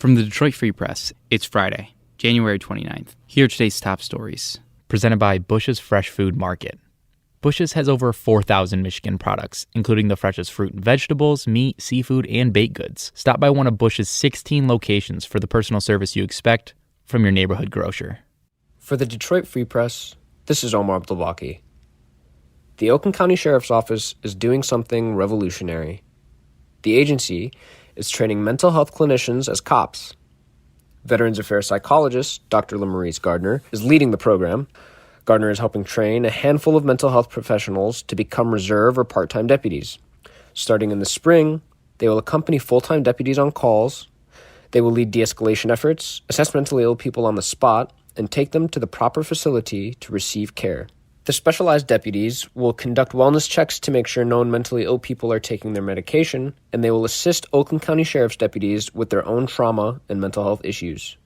From the Detroit Free Press, it's Friday, January 29th. Here are today's top stories. Presented by Bush's Fresh Food Market. Bush's has over 4,000 Michigan products, including the freshest fruit and vegetables, meat, seafood, and baked goods. Stop by one of Bush's 16 locations for the personal service you expect from your neighborhood grocer. For the Detroit Free Press, this is Omar Abdelbaki. The Oakland County Sheriff's Office is doing something revolutionary. The agency is training mental health clinicians as cops. Veterans Affairs psychologist Dr. LaMaurice Gardner is leading the program. Gardner is helping train a handful of mental health professionals to become reserve or part-time deputies. Starting in the spring, they will accompany full-time deputies on calls. They will lead de-escalation efforts, assess mentally ill people on the spot, and take them to the proper facility to receive care. The specialized deputies will conduct wellness checks to make sure known mentally ill people are taking their medication, and they will assist Oakland County Sheriff's deputies with their own trauma and mental health issues.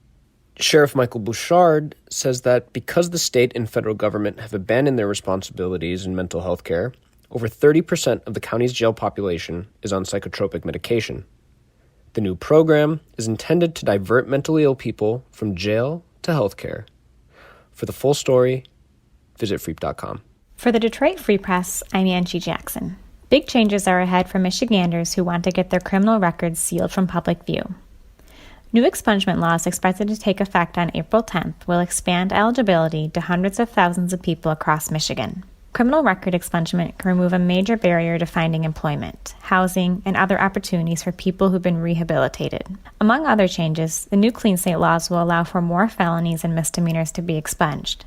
Sheriff Michael Bouchard says that because the state and federal government have abandoned their responsibilities in mental health care, over 30% of the county's jail population is on psychotropic medication. The new program is intended to divert mentally ill people from jail to health care. For the full story, visit freep.com. For the Detroit Free Press, I'm Angie Jackson. Big changes are ahead for Michiganders who want to get their criminal records sealed from public view. New expungement laws expected to take effect on April 10th will expand eligibility to hundreds of thousands of people across Michigan. Criminal record expungement can remove a major barrier to finding employment, housing, and other opportunities for people who've been rehabilitated. Among other changes, the new clean slate laws will allow for more felonies and misdemeanors to be expunged.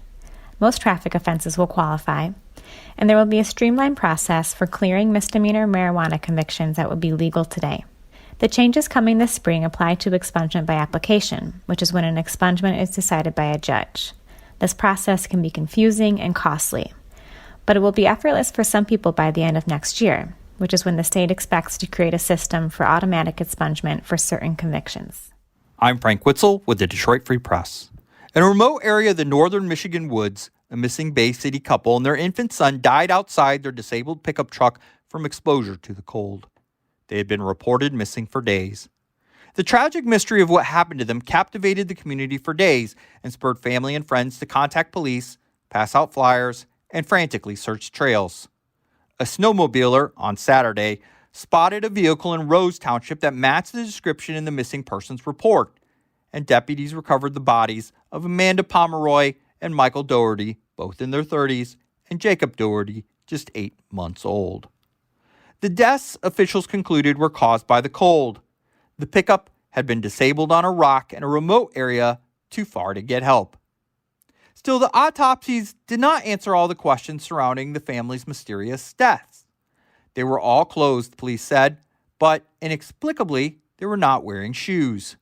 Most traffic offenses will qualify, and there will be a streamlined process for clearing misdemeanor marijuana convictions that would be legal today. The changes coming this spring apply to expungement by application, which is when an expungement is decided by a judge. This process can be confusing and costly, but it will be effortless for some people by the end of next year, which is when the state expects to create a system for automatic expungement for certain convictions. I'm Frank Witzel with the Detroit Free Press. In a remote area of the northern Michigan woods, a missing Bay City couple and their infant son died outside their disabled pickup truck from exposure to the cold. They had been reported missing for days. The tragic mystery of what happened to them captivated the community for days and spurred family and friends to contact police, pass out flyers, and frantically search trails. A snowmobiler on Saturday spotted a vehicle in Rose Township that matched the description in the missing persons report, and deputies recovered the bodies of Amanda Pomeroy and Michael Doherty, both in their 30s, and Jacob Doherty, just 8 months old. The deaths, officials concluded, were caused by the cold. The pickup had been disabled on a rock in a remote area too far to get help. Still, the autopsies did not answer all the questions surrounding the family's mysterious deaths. They were all clothed, police said, but inexplicably, they were not wearing shoes.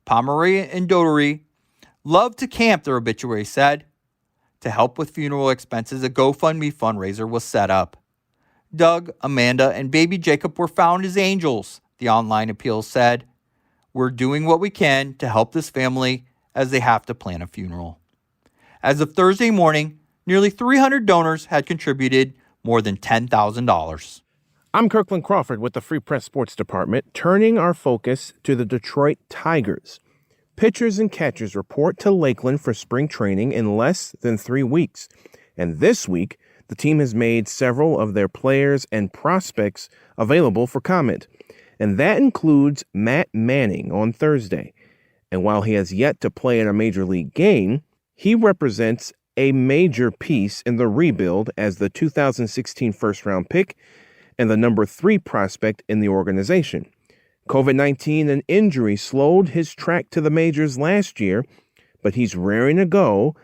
Pomeroy and Doherty loved to camp, their obituary said. To help with funeral expenses, a GoFundMe fundraiser was set up. Doug, Amanda, and baby Jacob were found as angels, the online appeal said. We're doing what we can to help this family as they have to plan a funeral. As of Thursday morning, nearly 300 donors had contributed more than $10,000. I'm Kirkland Crawford with the Free Press Sports Department, turning our focus to the Detroit Tigers. Pitchers and catchers report to Lakeland for spring training in less than 3 weeks. And this week, the team has made several of their players and prospects available for comment. And that includes Matt Manning on Thursday. And while he has yet to play in a major league game, he represents a major piece in the rebuild as the 2016 first-round pick and the number 3 prospect in the organization. COVID-19 and injury slowed his track to the majors last year, but he's raring to go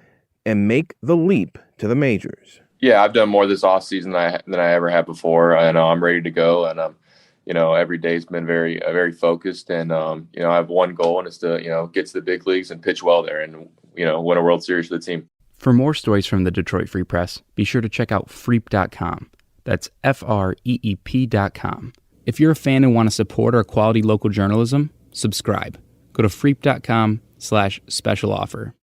and make the leap to the majors. Yeah, I've done more this offseason than I ever have before. I know I'm ready to go, and every day's been very focused, and I have one goal, and it's to get to the big leagues and pitch well there, and win a World Series for the team. For more stories from the Detroit Free Press, be sure to check out freep.com. That's FREEP.com. If you're a fan and want to support our quality local journalism, subscribe. Go to freep.com/special offer.